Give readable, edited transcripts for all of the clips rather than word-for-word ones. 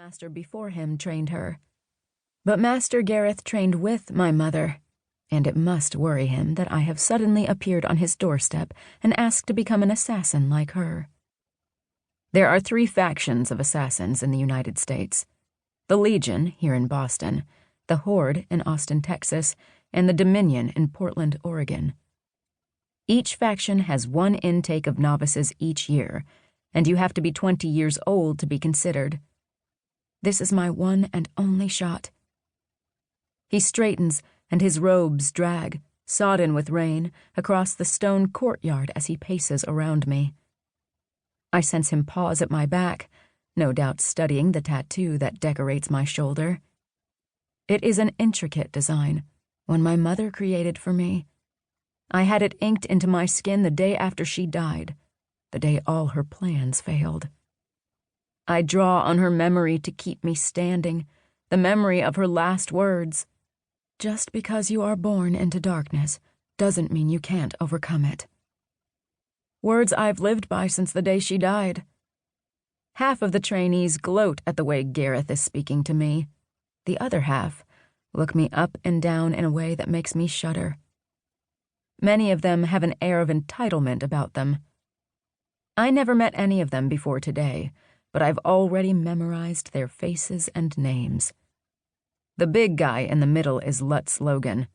master before him trained her. But Master Gareth trained with my mother, and it must worry him that I have suddenly appeared on his doorstep and asked to become an assassin like her. There are 3 factions of assassins in the United States: the Legion here in Boston, the Horde in Austin, Texas, and the Dominion in Portland, Oregon. Each faction has 1 intake of novices each year, and you have to be 20 years old to be considered. This is my one and only shot. He straightens, and his robes drag, sodden with rain, across the stone courtyard as he paces around me. I sense him pause at my back, no doubt studying the tattoo that decorates my shoulder. It is an intricate design, one my mother created for me. I had it inked into my skin the day after she died, the day all her plans failed. I draw on her memory to keep me standing, the memory of her last words. Just because you are born into darkness doesn't mean you can't overcome it. Words I've lived by since the day she died. Half of the trainees gloat at the way Gareth is speaking to me. The other half look me up and down in a way that makes me shudder. Many of them have an air of entitlement about them. I never met any of them before today, but I've already memorized their faces and names. The big guy in the middle is Lutz Logan.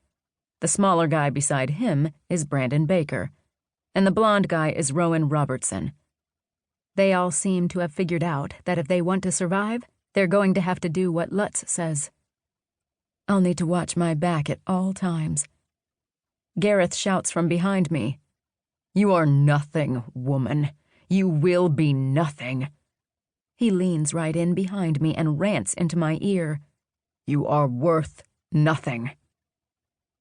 The smaller guy beside him is Brandon Baker, and the blonde guy is Rowan Robertson. They all seem to have figured out that if they want to survive, they're going to have to do what Lutz says. I'll need to watch my back at all times. Gareth shouts from behind me, "You are nothing, woman. You will be nothing." He leans right in behind me and rants into my ear, "You are worth nothing."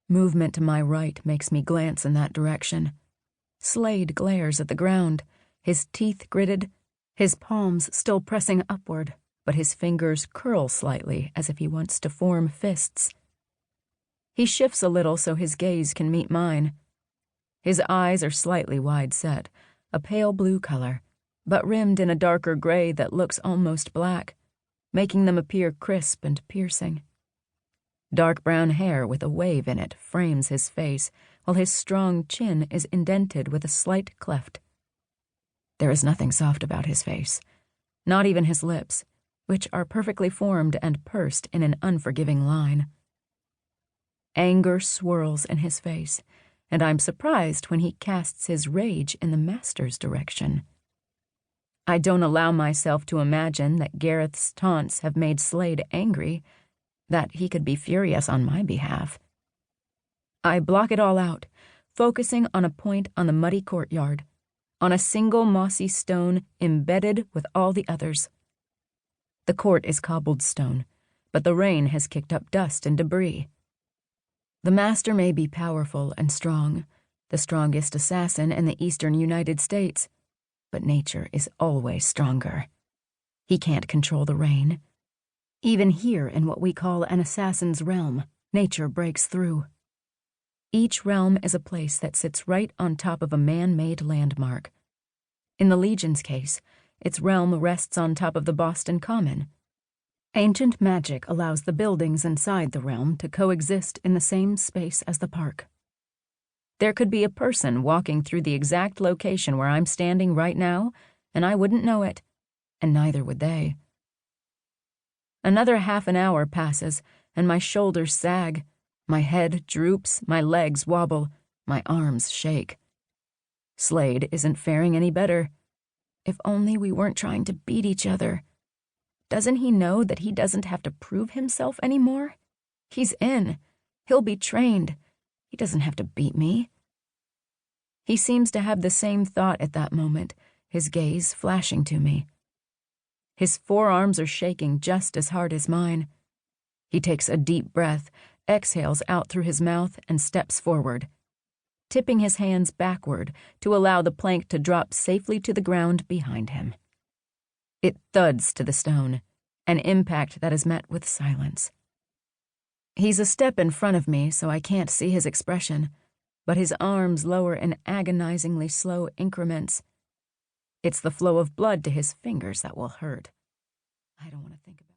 Movement to my right makes me glance in that direction. Slade glares at the ground, his teeth gritted, his palms still pressing upward, but his fingers curl slightly as if he wants to form fists. He shifts a little so his gaze can meet mine. His eyes are slightly wide-set, a pale blue color, but rimmed in a darker gray that looks almost black, making them appear crisp and piercing. Dark brown hair with a wave in it frames his face, while his strong chin is indented with a slight cleft. There is nothing soft about his face, not even his lips, which are perfectly formed and pursed in an unforgiving line. Anger swirls in his face, and I'm surprised when he casts his rage in the master's direction. I don't allow myself to imagine that Gareth's taunts have made Slade angry, that he could be furious on my behalf. I block it all out, focusing on a point on the muddy courtyard, on a single mossy stone embedded with all the others. The court is cobbled stone, but the rain has kicked up dust and debris. The master may be powerful and strong, the strongest assassin in the eastern United States, but nature is always stronger. He can't control the rain. Even here in what we call an assassin's realm, nature breaks through. Each realm is a place that sits right on top of a man-made landmark. In the Legion's case, its realm rests on top of the Boston Common. Ancient magic allows the buildings inside the realm to coexist in the same space as the park. There could be a person walking through the exact location where I'm standing right now, and I wouldn't know it, and neither would they. Another half an hour passes, and my shoulders sag, my head droops, my legs wobble, my arms shake. Slade isn't faring any better. If only we weren't trying to beat each other. Doesn't he know that he doesn't have to prove himself anymore? He's in. He'll be trained. He doesn't have to beat me. He seems to have the same thought at that moment, his gaze flashing to me. His forearms are shaking just as hard as mine. He takes a deep breath, exhales out through his mouth, and steps forward, tipping his hands backward to allow the plank to drop safely to the ground behind him. It thuds to the stone, an impact that is met with silence. He's a step in front of me, so I can't see his expression, but his arms lower in agonizingly slow increments. It's the flow of blood to his fingers that will hurt. I don't want to think about it.